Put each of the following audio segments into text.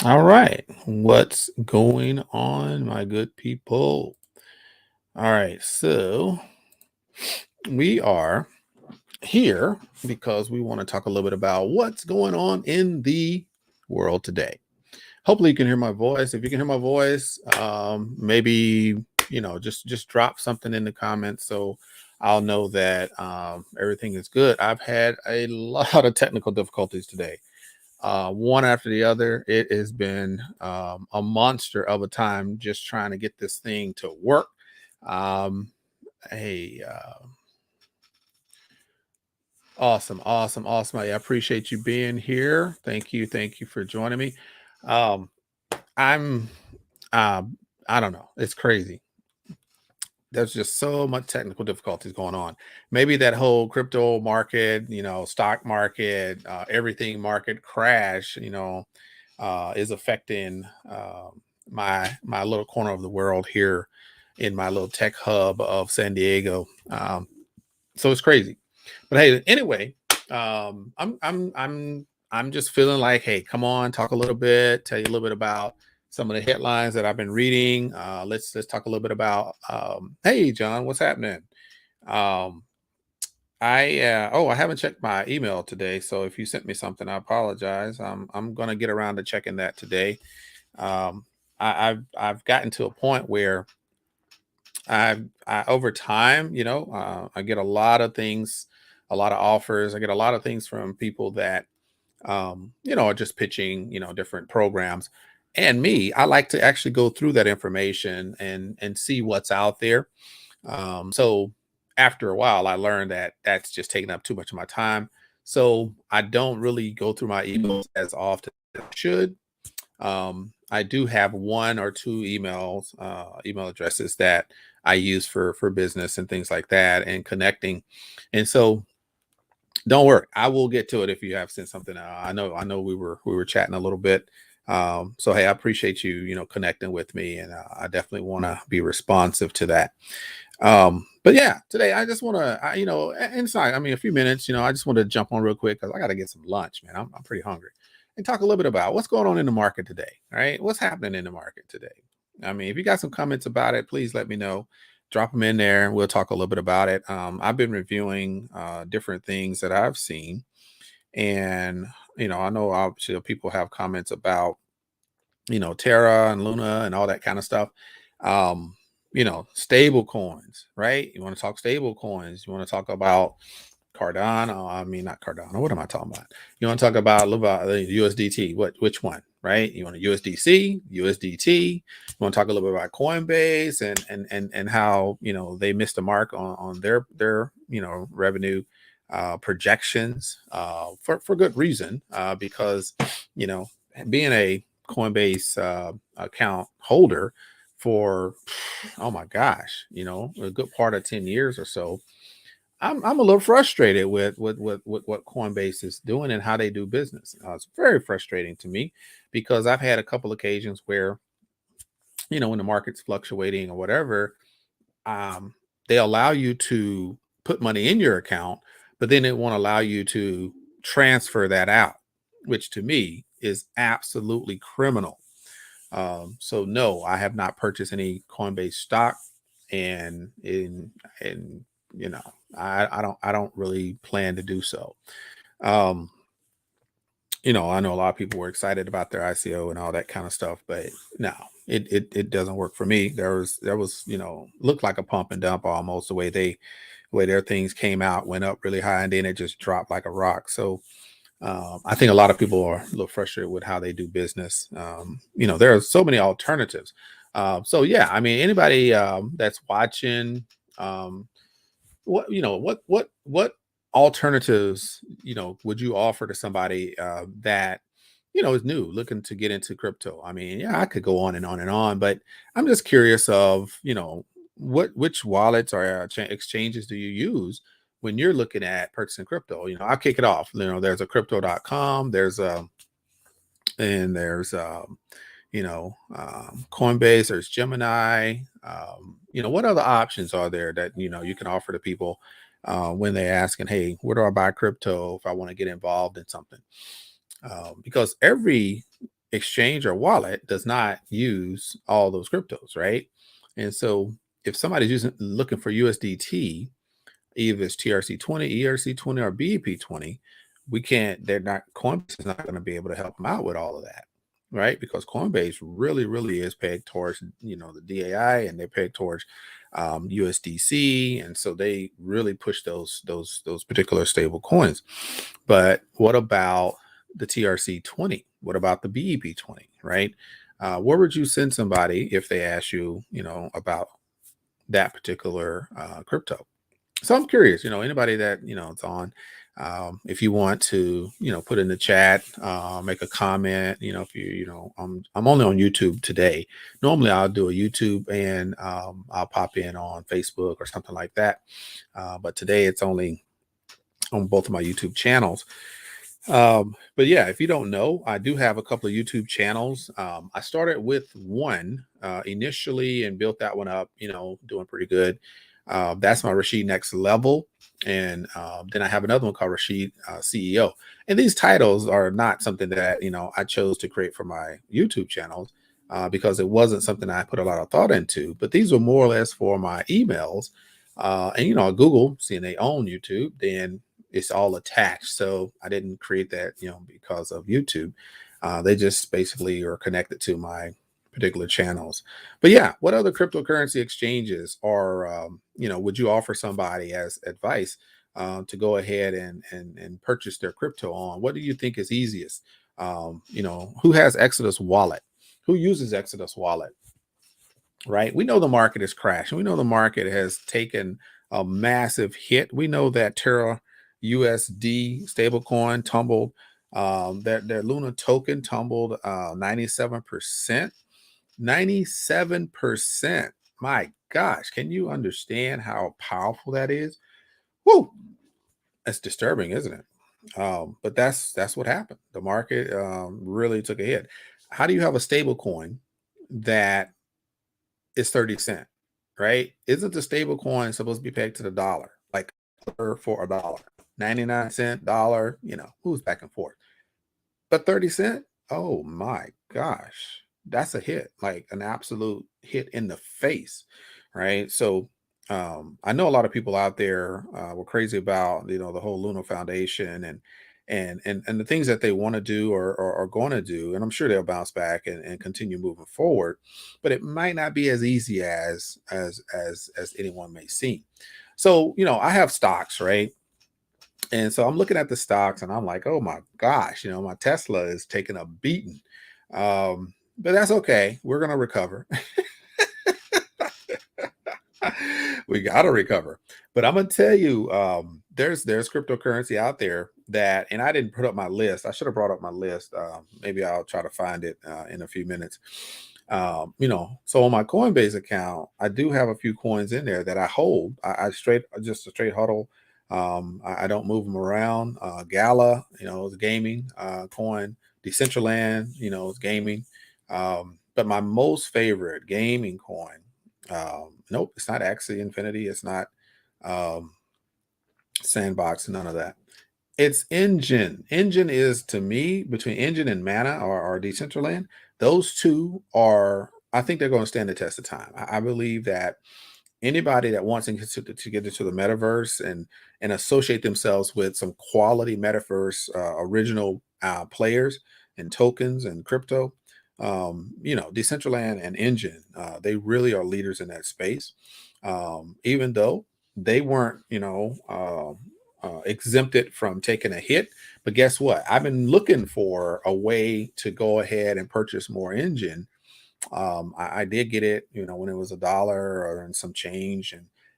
All right. What's going on, my good people? All right. So we are here because we want to talk a little bit about what's going on in the world today. Hopefully you can hear my voice. If you can hear my voice, maybe, just drop something in the comments so I'll know that everything is good. I've had a lot of technical difficulties today, one after the other. It has been a monster of a time just trying to get this thing to work. Um, hey, awesome, awesome, awesome. I appreciate you being here. Thank you for joining me. Um, I'm, uh, I don't know, it's crazy. There's just so much technical difficulties going on. Maybe that whole crypto market, stock market, everything market crash, is affecting my little corner of the world here in my little tech hub of San Diego. So it's crazy. But hey, anyway, I'm just feeling like, hey, come on, talk a little bit, tell you a little bit about some of the headlines that I've been reading. Let's talk a little bit about. Hey, John, what's happening? Um, I haven't checked my email today, so if you sent me something, I apologize. I'm gonna get around to checking that today. Um, I've gotten to a point where I over time, I get a lot of things, a lot of offers. I get a lot of things from people that are just pitching, different programs. And me, I like to actually go through that information and see what's out there. So after a while, I learned that that's just taking up too much of my time. So I don't really go through my emails as often as I should. I do have one or two email addresses that I use for business and things like that and connecting. And so don't worry, I will get to it if you have sent something out. I know we were chatting a little bit. So hey, I appreciate you, connecting with me, and I definitely want to be responsive to that. But yeah, today I just want to, inside, I mean, a few minutes, I just want to jump on real quick because I got to get some lunch, man. I'm pretty hungry, and talk a little bit about what's going on in the market today. All right. What's happening in the market today? I mean, if you got some comments about it, please let me know. Drop them in there and we'll talk a little bit about it. I've been reviewing different things that I've seen. And, I know obviously people have comments about Terra and Luna and all that kind of stuff. Um, stable coins, right? You want to talk stable coins. You want to talk about Cardano. I mean, not Cardano. What am I talking about? You want to talk about a little about USDT? Which one? Right? You want a USDC, USDT. You want to talk a little bit about Coinbase and how they missed the mark on their revenue projections for good reason, because you know being a Coinbase account holder for, oh my gosh, a good part of 10 years or so. I'm a little frustrated with what Coinbase is doing and how they do business. It's very frustrating to me because I've had a couple occasions where, when the market's fluctuating or whatever, um, they allow you to put money in your account, but then it won't allow you to transfer that out, which to me is absolutely criminal. So no, I have not purchased any Coinbase stock, and you know, I don't really plan to do so. Um, I know a lot of people were excited about their ICO and all that kind of stuff, but no, it doesn't work for me. There was looked like a pump and dump almost, the way their things came out, went up really high, and then it just dropped like a rock. So I think a lot of people are a little frustrated with how they do business. There are so many alternatives. So yeah, I mean, anybody that's watching, um, what alternatives would you offer to somebody that is new, looking to get into crypto? I mean, yeah, I could go on and on and on, but I'm just curious of which wallets or exchanges do you use when you're looking at purchasing crypto? I'll kick it off. There's a crypto.com, there's a and there's Coinbase, there's Gemini. What other options are there that you can offer to people when they're asking, hey, where do I buy crypto if I want to get involved in something? Because every exchange or wallet does not use all those cryptos, right? And so if somebody's using looking for USDT, either it's TRC20, ERC20, or BEP20, we can't, they're not, Coinbase is not going to be able to help them out with all of that, right? Because Coinbase really, really is pegged towards, the DAI, and they're pegged towards USDC. And so they really push those particular stable coins. But what about the TRC20? What about the BEP20, right? Where would you send somebody if they ask you, about that particular crypto? So I'm curious, anybody that, it's on, if you want to, put in the chat, make a comment, if I'm only on YouTube today. Normally I'll do a YouTube and I'll pop in on Facebook or something like that. But today it's only on both of my YouTube channels. But yeah, if you don't know, I do have a couple of YouTube channels. I started with one initially and built that one up, doing pretty good. That's my Rashid Next Level. And then I have another one called Rashid CEO. And these titles are not something that, I chose to create for my YouTube channels because it wasn't something I put a lot of thought into. But these were more or less for my emails. And, Google, seeing they own YouTube, then it's all attached. So I didn't create that, because of YouTube. They just basically are connected to my particular channels. But yeah, what other cryptocurrency exchanges are, would you offer somebody as advice to go ahead and purchase their crypto on? What do you think is easiest? Who has Exodus Wallet? Who uses Exodus Wallet? Right? We know the market is crashing. We know the market has taken a massive hit. We know that Terra USD stablecoin tumbled. Their Luna token tumbled 97%. 97%. My gosh, can you understand how powerful that is? Woo! That's disturbing, isn't it? But that's what happened. The market really took a hit. How do you have a stable coin that is 30 cent, right? Isn't the stable coin supposed to be pegged to the dollar? Like for a dollar, 99 cent, dollar, who's back and forth? But 30 cent? Oh my gosh. That's a hit, like an absolute hit in the face, right? So I know a lot of people out there were crazy about, the whole Luna Foundation and the things that they want to do or are going to do, and I'm sure they'll bounce back and continue moving forward, but it might not be as easy as anyone may seem. So, I have stocks, right? And so I'm looking at the stocks and I'm like, oh my gosh, my Tesla is taking a beating. But that's okay. We're going to recover. We got to recover. But I'm going to tell you, there's cryptocurrency out there that, and I didn't put up my list. I should have brought up my list. Maybe I'll try to find it in a few minutes. So on my Coinbase account, I do have a few coins in there that I hold. I just a straight huddle. I don't move them around. Gala, is gaming coin. Decentraland, is gaming. But my most favorite gaming coin, nope, it's not Axie Infinity. It's not um, Sandbox. None of that. It's Engine. Engine is, to me, between Engine and Mana or Decentraland. Those two are, I think they're going to stand the test of time. I believe that anybody that wants to get into the metaverse and associate themselves with some quality metaverse original players and tokens and crypto, Decentraland and Engine, they really are leaders in that space. Even though they weren't, exempted from taking a hit, but guess what? I've been looking for a way to go ahead and purchase more Engine. I did get it, when it was $1 or in some change,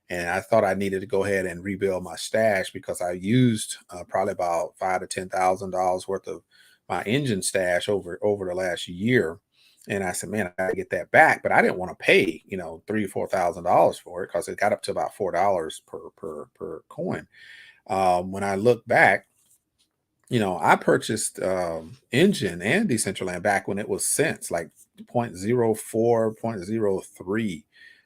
and I thought I needed to go ahead and rebuild my stash because I used probably about $5,000 to $10,000 worth of my Engine stash over the last year. And I said, man, I gotta get that back, but I didn't want to pay, $3,000 or $4,000 for it because it got up to about $4 per coin. When I look back, I purchased Engine and Decentraland back when it was cents, like 0.04,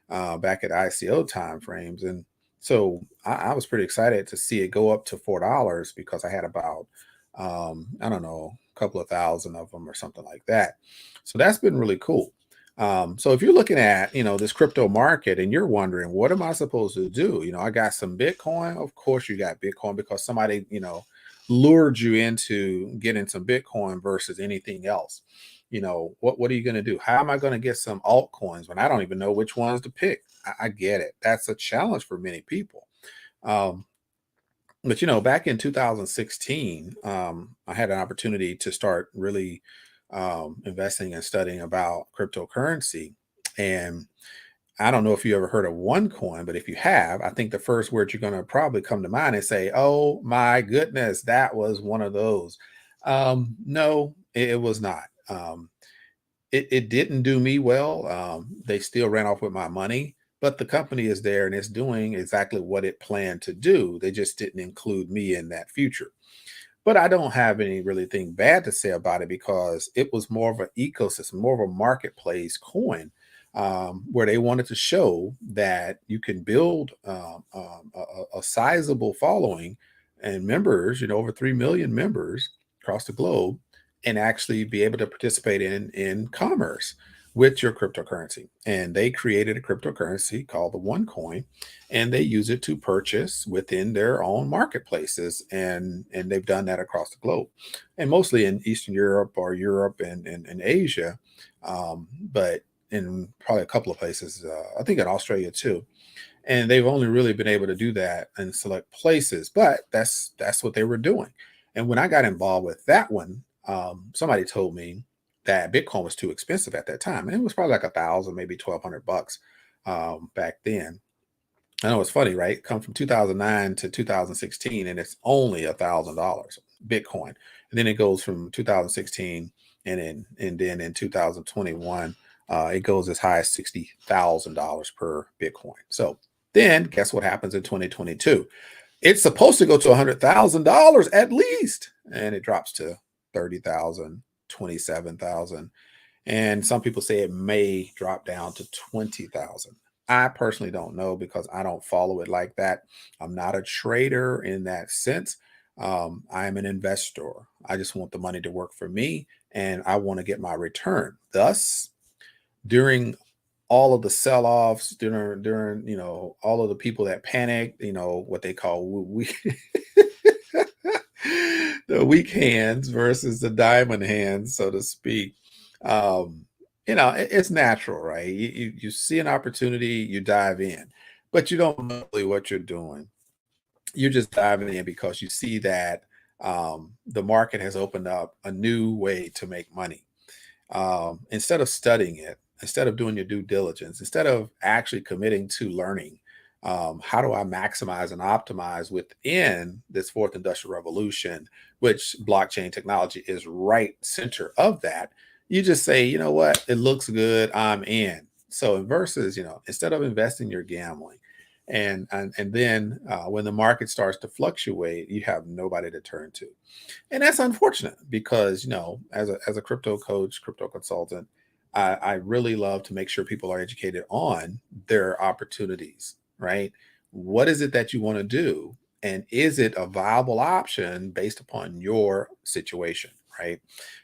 0.03 back at ICO time frames. And so I was pretty excited to see it go up to $4 because I had about, I don't know, couple of thousand of them or something like that. So that's been really cool. So if you're looking at, this crypto market and you're wondering, what am I supposed to do? I got some Bitcoin. Of course, you got Bitcoin because somebody, lured you into getting some Bitcoin versus anything else. What are you going to do? How am I going to get some altcoins when I don't even know which ones to pick? I get it. That's a challenge for many people. Um, but back in 2016, I had an opportunity to start really investing and studying about cryptocurrency. And I don't know if you ever heard of OneCoin, but if you have, I think the first word you're going to probably come to mind and say, "Oh my goodness, that was one of those." No, it was not. It didn't do me well. They still ran off with my money, but the company is there and it's doing exactly what it planned to do. They just didn't include me in that future. But I don't have any really thing bad to say about it because it was more of an ecosystem, more of a marketplace coin, where they wanted to show that you can build a sizable following and members, over 3 million members across the globe, and actually be able to participate in commerce with your cryptocurrency. And they created a cryptocurrency called the OneCoin, and they use it to purchase within their own marketplaces, and they've done that across the globe, and mostly in Eastern Europe or Europe and Asia, but in probably a couple of places, I think in Australia too. And they've only really been able to do that in select places, but that's what they were doing. And when I got involved with that one, somebody told me that Bitcoin was too expensive at that time, and it was probably like 1,000, maybe 1,200 bucks back then. I know it's funny, right? Come from 2009 to 2016, and it's only $1,000 Bitcoin, and then it goes from 2016, and then in 2021, it goes as high as $60,000 per Bitcoin. So then, guess what happens in 2022? It's supposed to go to $100,000 at least, and it drops to 30,000, 27,000. And some people say it may drop down to 20,000. I personally don't know because I don't follow it like that. I'm not a trader in that sense. I am an investor. I just want the money to work for me and I want to get my return. Thus, during all of the sell-offs, during all of the people that panicked, what they call we the weak hands versus the diamond hands, so to speak. Um, it's natural, right? You see an opportunity, you dive in, but you don't know really what you're doing. You're just diving in because you see that the market has opened up a new way to make money. Instead of studying it, instead of doing your due diligence, instead of actually committing to learning, how do I maximize and optimize within this fourth industrial revolution, which blockchain technology is right center of that? You just say, you know what, it looks good, I'm in. So versus, instead of investing, you're gambling. And then when the market starts to fluctuate, you have nobody to turn to, and that's unfortunate because as a crypto coach, crypto consultant, I really love to make sure people are educated on their opportunities, right? What is it that you want to do, and is it a viable option based upon your situation, right?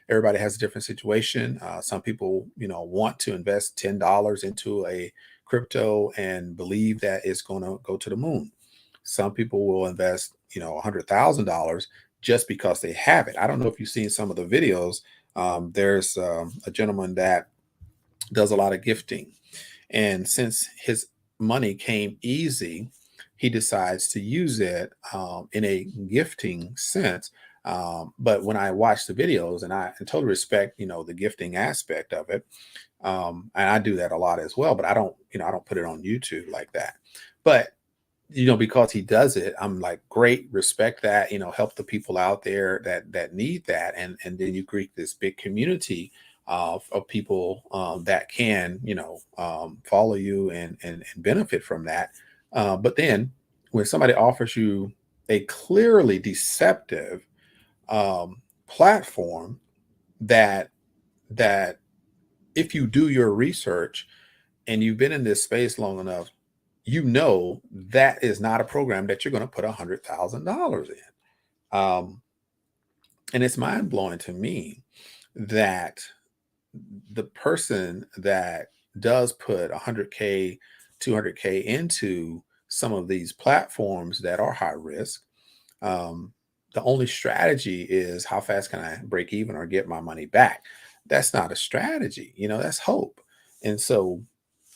Everybody has a different situation. Some people want to invest $10 into a crypto and believe that it's going to go to the moon. Some people will invest $100,000 just because they have it. I don't know if you've seen some of the videos. There's a gentleman that does a lot of gifting, and since his money came easy, he decides to use it in a gifting sense. But when I watch the videos, and I totally respect, the gifting aspect of it, and I do that a lot as well. But I don't put it on YouTube like that. But because he does it, I'm like, great, respect that, help the people out there that need that. And then you create this big community of people that can, follow you and benefit from that. But then when somebody offers you a clearly deceptive platform that that if you do your research and you've been in this space long enough, that is not a program that you're going to put $100,000 in. Um, And it's mind blowing to me that the person that does put 100K, 200K into some of these platforms that are high risk, um, the only strategy is how fast can I break even or get my money back? That's not a strategy, that's hope. And so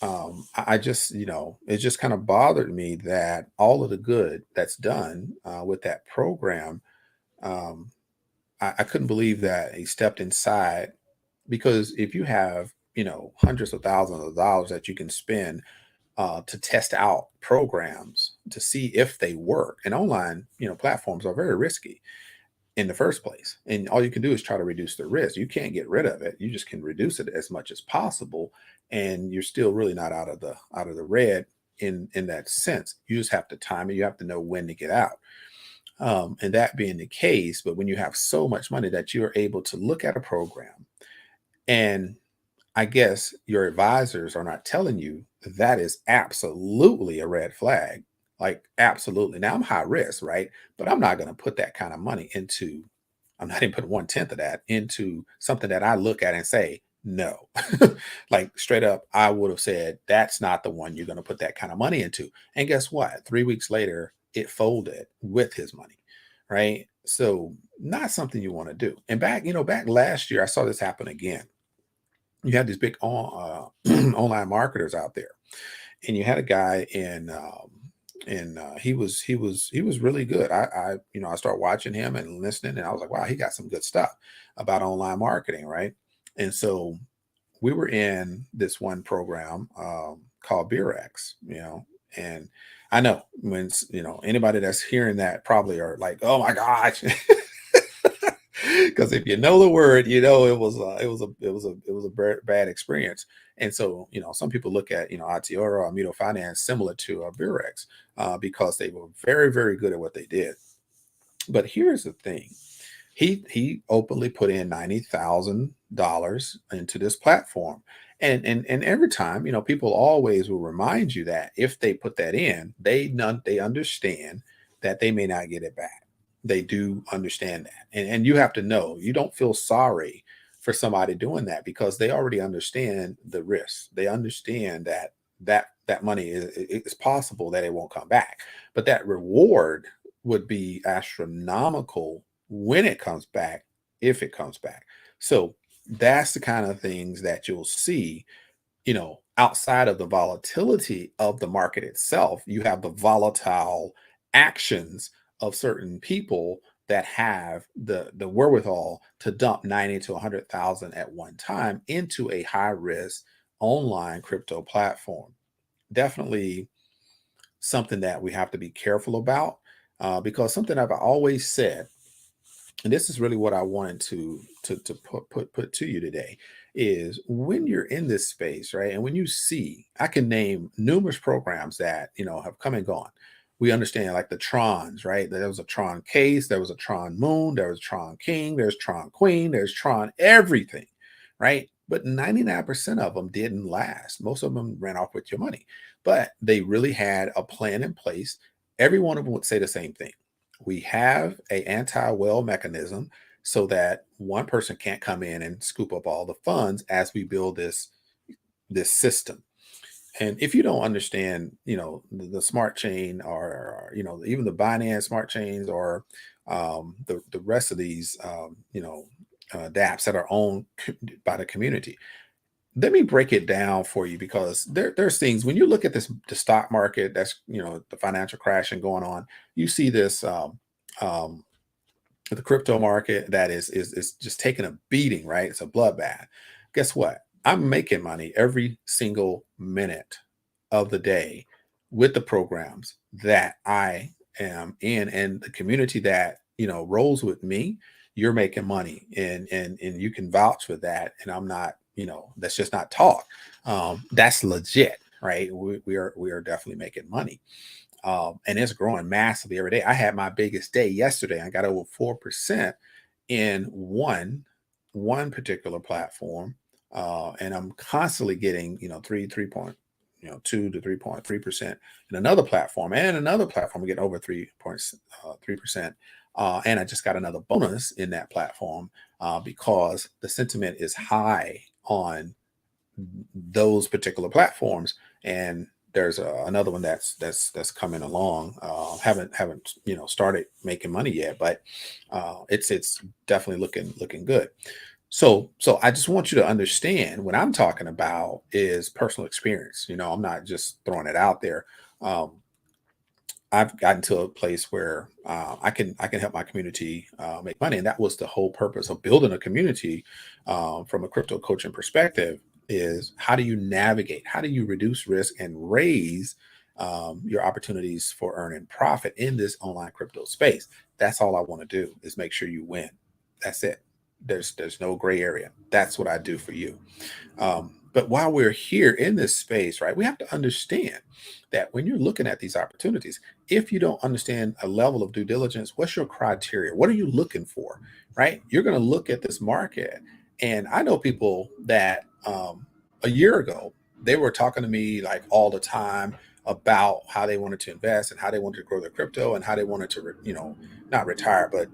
I just, it just kind of bothered me that all of the good that's done with that program, um, I couldn't believe that he stepped inside, because if you have, hundreds of thousands of dollars that you can spend to test out programs to see if they work, and online, platforms are very risky in the first place. And all you can do is try to reduce the risk. You can't get rid of it. You just can reduce it as much as possible. And you're still really not out of the red in that sense. You just have to time it. You have to know when to get out. And that being the case, but when you have so much money that you're able to look at a program, and I guess your advisors are not telling you that is absolutely a red flag. Like, absolutely. Now I'm high risk, right? But I'm not going to put that kind of money into, I'm not even putting 1/10 of that into something that I look at and say, no. Like, straight up, I would have said, that's not the one you're going to put that kind of money into. And guess what? 3 weeks later, it folded with his money, right? So, not something you want to do. And back last year, I saw this happen again. You had these big online marketers out there, and you had a guy he was really good. I started watching him and listening, and I was like, wow, he got some good stuff about online marketing, right? And so we were in this one program called BeerX, and I know when anybody that's hearing that probably are like, oh my gosh. Because if you know the word, it was a bad experience. And so, some people look at, Altiora or Mutual Finance similar to Burex, because they were very, very good at what they did. But here's the thing: he openly put in $90,000 into this platform, and every time, people always will remind you that if they put that in, they understand that they may not get it back. They do understand that, and you have to know, you don't feel sorry for somebody doing that, because they already understand the risks. They understand that money is possible that it won't come back, but that reward would be astronomical when it comes back, if it comes back. So that's the kind of things that you'll see, outside of the volatility of the market itself. You have the volatile actions of certain people that have the wherewithal to dump 90 to 100,000 at one time into a high risk online crypto platform. Definitely something that we have to be careful about, because something I've always said, and this is really what I wanted to put to you today, is when you're in this space, right? And when you see, I can name numerous programs that have come and gone. We understand, like the Trons, right? There was a Tron Case, there was a Tron Moon, there was Tron King, there's Tron Queen, there's Tron everything, right? But 99% of them didn't last. Most of them ran off with your money, but they really had a plan in place. Every one of them would say the same thing: we have a anti-well mechanism so that one person can't come in and scoop up all the funds as we build this system. And if you don't understand, the smart chain, or even the Binance smart chains, or the rest of these dApps that are owned by the community, let me break it down for you, because there's things when you look at the stock market, that's the financial crashing going on. You see this um, the crypto market that is just taking a beating, right? It's a bloodbath. Guess what? I'm making money every single minute of the day with the programs that I am in, and the community that rolls with me. You're making money, and you can vouch for that. And I'm not, that's just not talk. That's legit, right? We are definitely making money, and it's growing massively every day. I had my biggest day yesterday. I got over 4% in one particular platform, and I'm constantly getting 3 point, 2 to 3.3%. In another platform, and another platform, we get over 3.3%. And I just got another bonus in that platform because the sentiment is high on those particular platforms. And there's another one that's coming along. Haven't started making money yet, but it's definitely looking good. So I just want you to understand what I'm talking about is personal experience. I'm not just throwing it out there. Um, I've gotten to a place where I can help my community make money, and that was the whole purpose of building a community from a crypto coaching perspective. Is how do you navigate? How do you reduce risk and raise your opportunities for earning profit in this online crypto space? That's all I want to do is make sure you win. That's it. There's no gray area. That's what I do for you. But while we're here in this space, right, we have to understand that when you're looking at these opportunities, if you don't understand a level of due diligence, what's your criteria? What are you looking for, right? You're going to look at this market. And I know people that a year ago, they were talking to me like all the time about how they wanted to invest and how they wanted to grow their crypto and how they wanted to, not retire, but,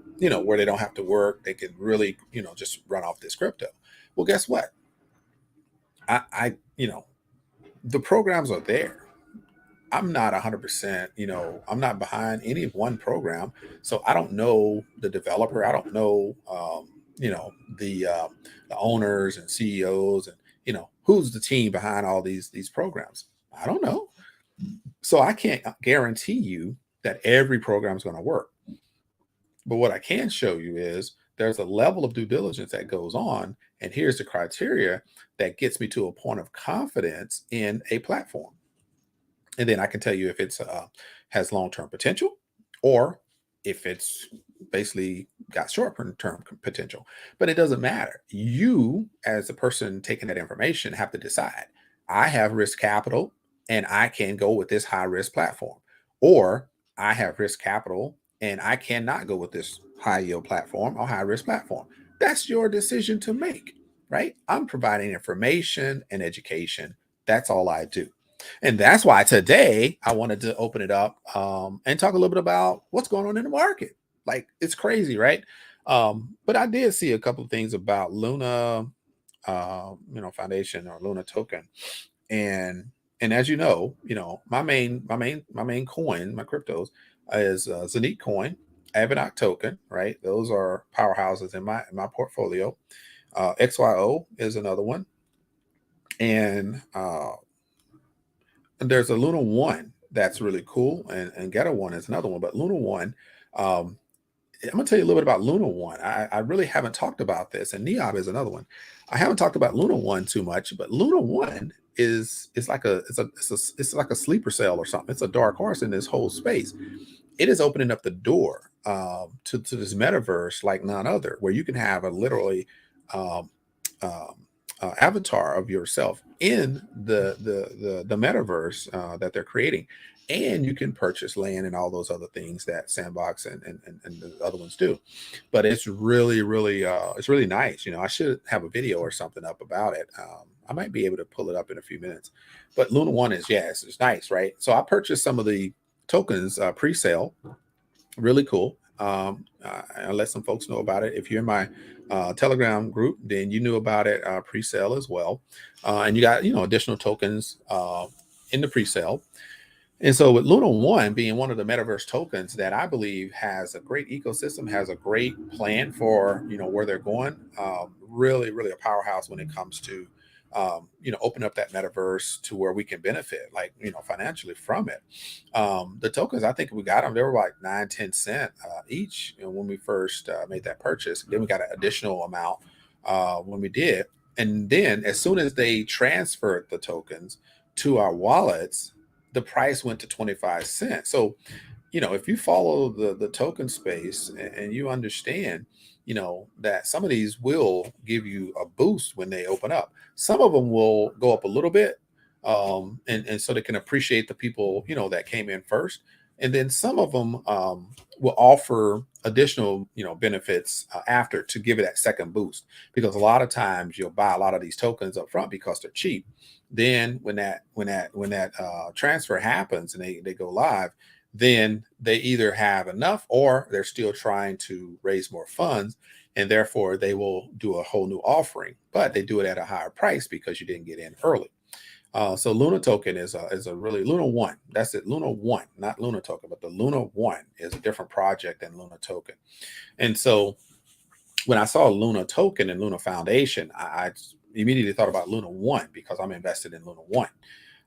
where they don't have to work. They can really, just run off this crypto. Well, guess what? I the programs are there. I'm not 100%, I'm not behind any one program. So I don't know the developer. I don't know, the owners and CEOs and, who's the team behind all these programs. I don't know. So I can't guarantee you that every program is going to work. But what I can show you is there's a level of due diligence that goes on. And here's the criteria that gets me to a point of confidence in a platform. And then I can tell you if it's has long-term potential or if it's basically got short-term potential. But it doesn't matter. You, as the person taking that information, have to decide. I have risk capital and I can go with this high-risk platform. Or I have risk capital and I cannot go with this high-yield platform or high-risk platform. That's your decision to make, right? I'm providing information and education. That's all I do. And that's why today I wanted to open it up and talk a little bit about what's going on in the market. Like it's crazy, right? But I did see a couple of things about Luna, Foundation or Luna token, and as my main coin, my cryptos is Zenit coin, Avanok token, right? Those are powerhouses in my portfolio. XYO is another one, and there's a Luna One that's really cool, and Geta One is another one. But Luna One, um, I'm gonna tell you a little bit about Luna One. I really haven't talked about this, and Neob is another one. I haven't talked about Luna One too much, but Luna One is like it's like a sleeper cell or something. It's a dark horse in this whole space. It is opening up the door to this metaverse like none other, where you can have a literally um, um, avatar of yourself in the metaverse that they're creating, and you can purchase land and all those other things that Sandbox and the other ones do. But it's really nice. I should have a video or something up about it. I might be able to pull it up in a few minutes. But Luna One is yes, it's nice, right? So I purchased some of the tokens pre-sale. Really cool. I'll let some folks know about it. If you're in my Telegram group, then you knew about it pre-sale as well, and you got additional tokens in the pre-sale. And so with Luna One being one of the metaverse tokens that I believe has a great ecosystem, has a great plan for where they're going, really a powerhouse when it comes to open up that metaverse to where we can benefit like financially from it. The tokens, I think we got them, they were like 9-10 cent each when we first made that purchase. Then we got an additional amount when we did, and then as soon as they transferred the tokens to our wallets, the price went to 25 cents. So if you follow the token space and you understand, that some of these will give you a boost when they open up. Some of them will go up a little bit, and so they can appreciate the people, that came in first. And then some of them will offer additional, benefits after to give it that second boost. Because a lot of times you'll buy a lot of these tokens up front because they're cheap. Then when that transfer happens and they go live, then they either have enough or they're still trying to raise more funds, and therefore they will do a whole new offering, but they do it at a higher price because you didn't get in early. So Luna token is a really Luna One. That's it, Luna One, not Luna token, but the Luna One is a different project than Luna token. And so when I saw Luna token and Luna Foundation, I immediately thought about Luna One because I'm invested in Luna One.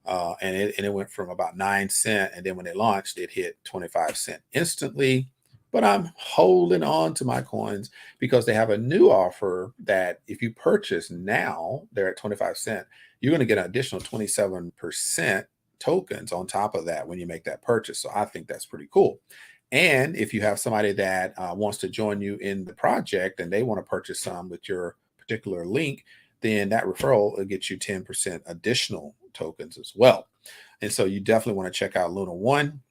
And it went from about 9 cent, and then when it launched, it hit 25 cent instantly. But I'm holding on to my coins because they have a new offer that if you purchase now, they're at 25 cent. You're going to get an additional 27% tokens on top of that when you make that purchase. So I think that's pretty cool. And if you have somebody that wants to join you in the project and they want to purchase some with your particular link, then that referral will get you 10% additional tokens as well. And so you definitely want to check out Luna One.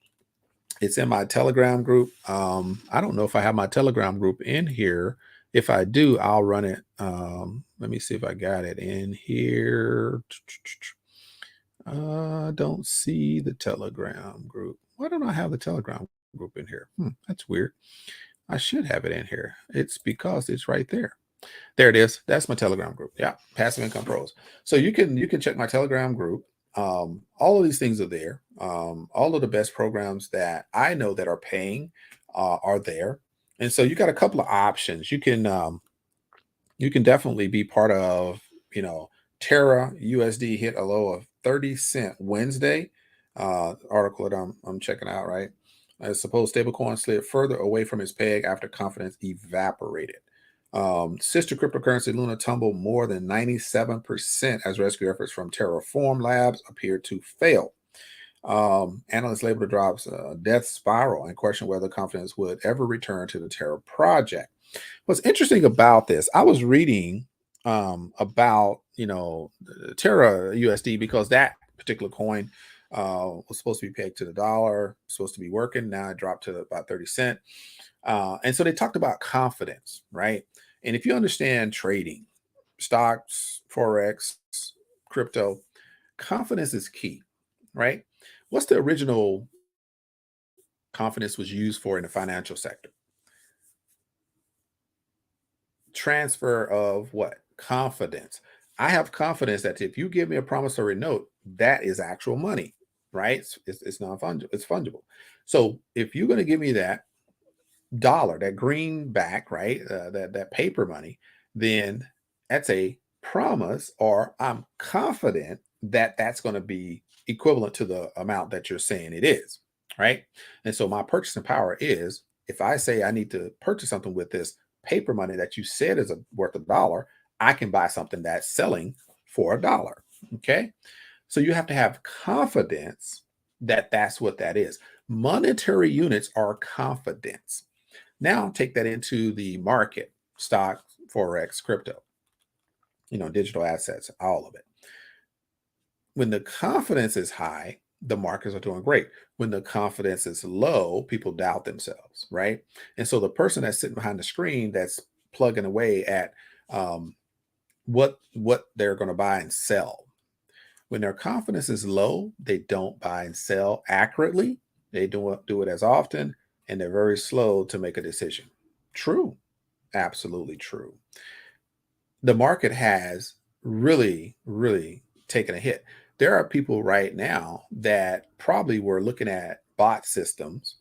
It's in my Telegram group. I don't know if I have my Telegram group in here. If I do, I'll run it. Let me see if I got it in here. Don't see the Telegram group. Why don't I have the Telegram group in here? That's weird. I should have it in here. It's because it's right there. There it is. That's my Telegram group. Yeah, Passive Income Pros. So you can check my Telegram group. All of these things are there. All of the best programs that I know that are paying are there. And so you got a couple of options. You can definitely be part of, Terra USD hit a low of 30 cent Wednesday. Article that I'm checking out, right? As supposed stablecoin slid further away from its peg after confidence evaporated. Sister cryptocurrency Luna tumbled more than 97% as rescue efforts from Terraform Labs appear to fail. Analysts labeled the drops a death spiral and question whether confidence would ever return to the Terra project. What's interesting about this, I was reading about Terra USD because that particular coin was supposed to be pegged to the dollar, supposed to be working. Now it dropped to about 30 cent. And so they talked about confidence, right? And if you understand trading, stocks, forex, crypto, confidence is key, right? What's the original confidence was used for in the financial sector? Transfer of what? Confidence. I have confidence that if you give me a promissory note, that is actual money, right? It's non-fungible. It's fungible. So if you're going to give me that dollar, that greenback, right? That paper money, then that's a promise, or I'm confident that that's going to be equivalent to the amount that you're saying it is, right? And so my purchasing power is if I say I need to purchase something with this paper money that you said is worth $1, I can buy something that's selling for $1. Okay. So you have to have confidence that that's what that is. Monetary units are confidence. Now take that into the market, stock, forex, crypto, digital assets, all of it. When the confidence is high, the markets are doing great. When the confidence is low, people doubt themselves, right? And so the person that's sitting behind the screen that's plugging away at what they're going to buy and sell. When their confidence is low, they don't buy and sell accurately. They don't do it as often, and they're very slow to make a decision. True. Absolutely true. The market has really, really taken a hit. There are people right now that probably were looking at bot systems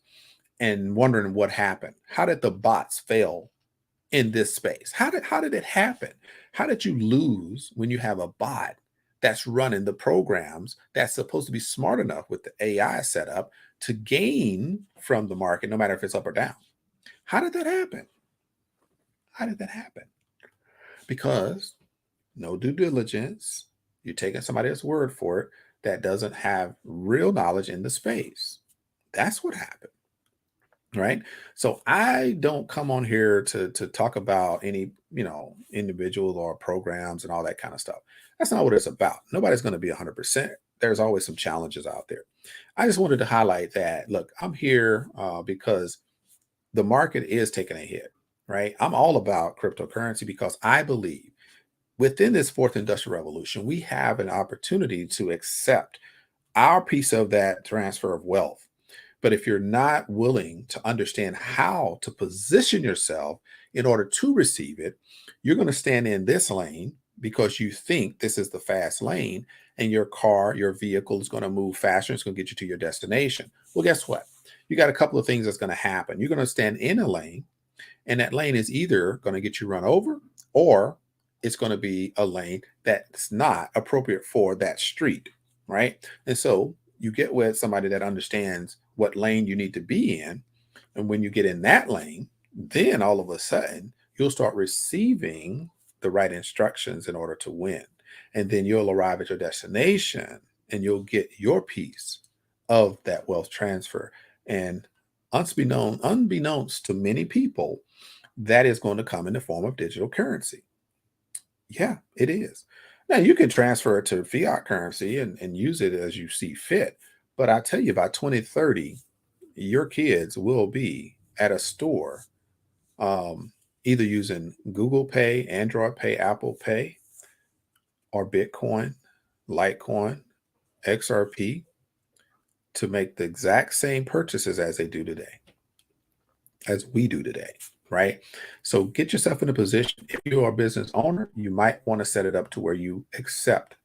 and wondering what happened. How did the bots fail in this space? How did it happen? How did you lose when you have a bot that's running the programs that's supposed to be smart enough with the AI setup to gain from the market, no matter if it's up or down? How did that happen? How did that happen? Because no due diligence. You're taking somebody else's word for it that doesn't have real knowledge in the space. That's what happened, right? So I don't come on here to talk about any individual or programs and all that kind of stuff. That's not what it's about. Nobody's going to be 100%. There's always some challenges out there. I just wanted to highlight that. Look, I'm here because the market is taking a hit, right? I'm all about cryptocurrency because I believe within this fourth industrial revolution, we have an opportunity to accept our piece of that transfer of wealth. But if you're not willing to understand how to position yourself in order to receive it, you're going to stand in this lane because you think this is the fast lane and your car, your vehicle is going to move faster. It's going to get you to your destination. Well, guess what? You got a couple of things that's going to happen. You're going to stand in a lane, and that lane is either going to get you run over or it's going to be a lane that's not appropriate for that street, right? And so you get with somebody that understands what lane you need to be in. And when you get in that lane, then all of a sudden you'll start receiving the right instructions in order to win. And then you'll arrive at your destination and you'll get your piece of that wealth transfer. And unbeknownst to many people, that is going to come in the form of digital currency. Yeah, it is. Now you can transfer it to fiat currency and use it as you see fit. But I tell you, by 2030, your kids will be at a store, either using Google Pay, Android Pay, Apple Pay, or Bitcoin, Litecoin, XRP to make the exact same purchases as they do today, as we do today, right? So get yourself in a position. If you are a business owner, you might want to set it up to where you accept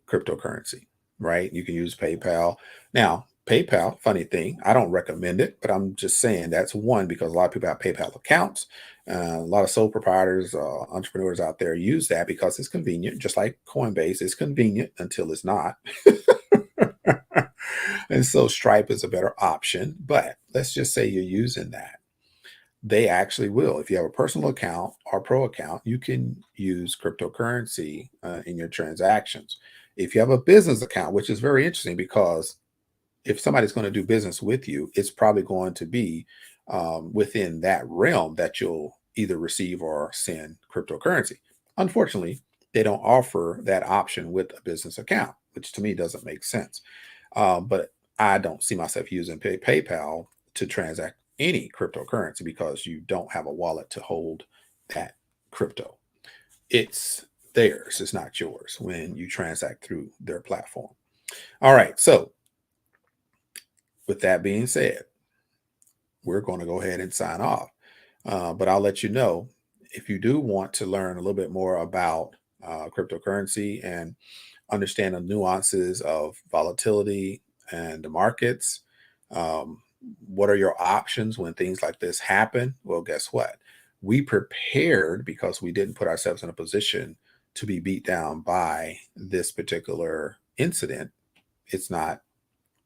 cryptocurrency, right? You can use PayPal. Now, PayPal, funny thing, I don't recommend it, but I'm just saying that's one because a lot of people have PayPal accounts. A lot of sole proprietors, entrepreneurs out there use that because it's convenient, just like Coinbase. It's convenient until it's not. And so Stripe is a better option. But let's just say you're using that. They actually will. If you have a personal account or pro account, you can use cryptocurrency in your transactions. If you have a business account, which is very interesting because if somebody's going to do business with you, it's probably going to be within that realm that you'll either receive or send cryptocurrency. Unfortunately, they don't offer that option with a business account, which to me doesn't make sense. But I don't see myself using PayPal to transact any cryptocurrency because you don't have a wallet to hold that crypto. It's theirs, it's not yours when you transact through their platform. All right. So, with that being said, we're going to go ahead and sign off. But I'll let you know if you do want to learn a little bit more about cryptocurrency and understand the nuances of volatility and the markets. Um, what are your options when things like this happen? Well, guess what? We prepared because we didn't put ourselves in a position to be beat down by this particular incident. It's not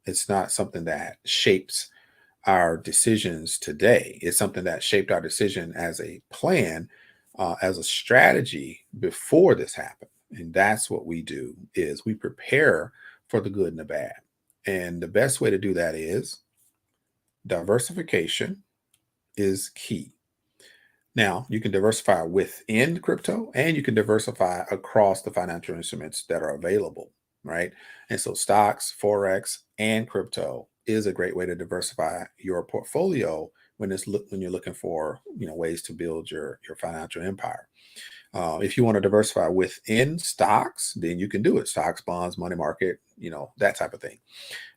it's not something that shapes our decisions today. It's something that shaped our decision as a plan, as a strategy before this happened. And that's what we do is we prepare for the good and the bad. And the best way to do that is diversification is key. Now, you can diversify within crypto and you can diversify across the financial instruments that are available, right? And so stocks, forex, and crypto is a great way to diversify your portfolio when you're looking for, ways to build your financial empire. If you want to diversify within stocks, then you can do it. Stocks, bonds, money market, that type of thing.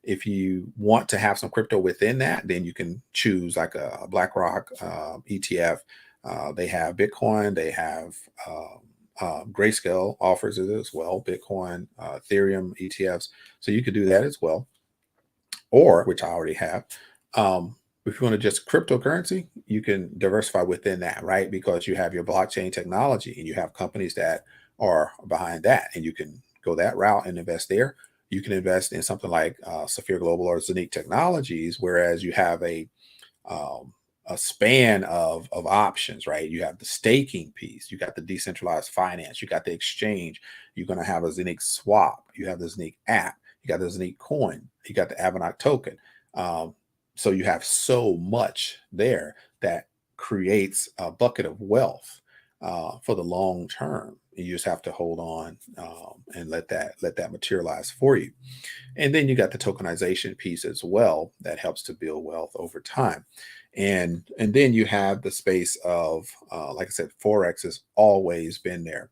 If you want to have some crypto within that, then you can choose like a BlackRock ETF. They have Bitcoin. They have Grayscale offers it as well. Bitcoin, Ethereum ETFs. So you could do that as well. Or, which I already have, if you want to just cryptocurrency, you can diversify within that, right? Because you have your blockchain technology and you have companies that are behind that, and you can go that route and invest there. You can invest in something like Saphir Global or Zenique Technologies, whereas you have um, a span of options, right? You have the staking piece, you got the decentralized finance, you got the exchange. You're going to have a Zenique swap, you have the Zenique app, you got the Zenique coin, you got the Avanak token. So you have so much there that creates a bucket of wealth for the long term. You just have to hold on, and let that materialize for you. And then you got the tokenization piece as well that helps to build wealth over time. And then you have the space of, like I said, forex has always been there.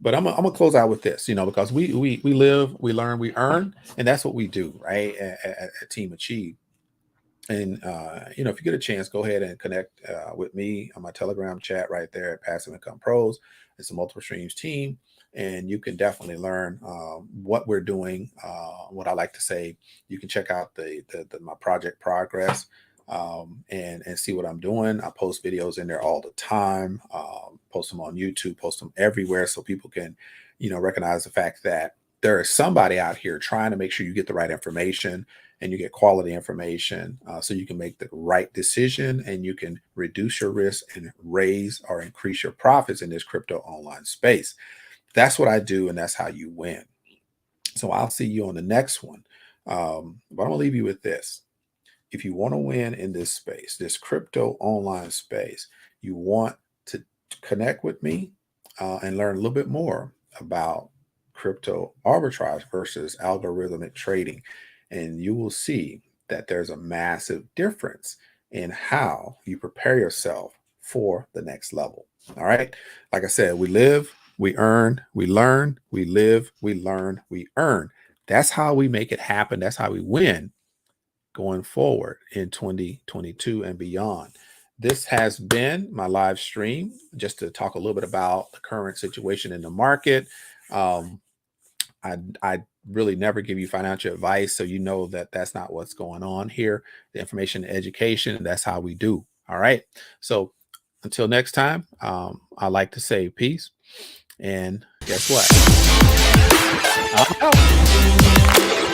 But I'm gonna close out with this, because we live, we learn, we earn, and that's what we do, right? At Team Achieve. And if you get a chance, go ahead and connect with me on my Telegram chat right there at Passive Income Pros. It's a multiple streams team, and you can definitely learn what we're doing. What I like to say, you can check out my project progress, and see what I'm doing. I post videos in there all the time. Post them on YouTube, post them everywhere, so people can, recognize the fact that there is somebody out here trying to make sure you get the right information and you get quality information, so you can make the right decision and you can reduce your risk and raise or increase your profits in this crypto online space. That's what I do, and that's how you win. So I'll see you on the next one. But I'm gonna leave you with this. If you want to win in this space, this crypto online space, you want to connect with me and learn a little bit more about crypto arbitrage versus algorithmic trading. And you will see that there's a massive difference in how you prepare yourself for the next level. All right. Like I said, we live, we earn, we learn, we live, we learn, we earn. That's how we make it happen. That's how we win going forward in 2022 and beyond. This has been my live stream just to talk a little bit about the current situation in the market. I really never give you financial advice, so you know that that's not what's going on here. The information, education, that's how we do. All right. So until next time, I like to say peace. And guess what? I'm out.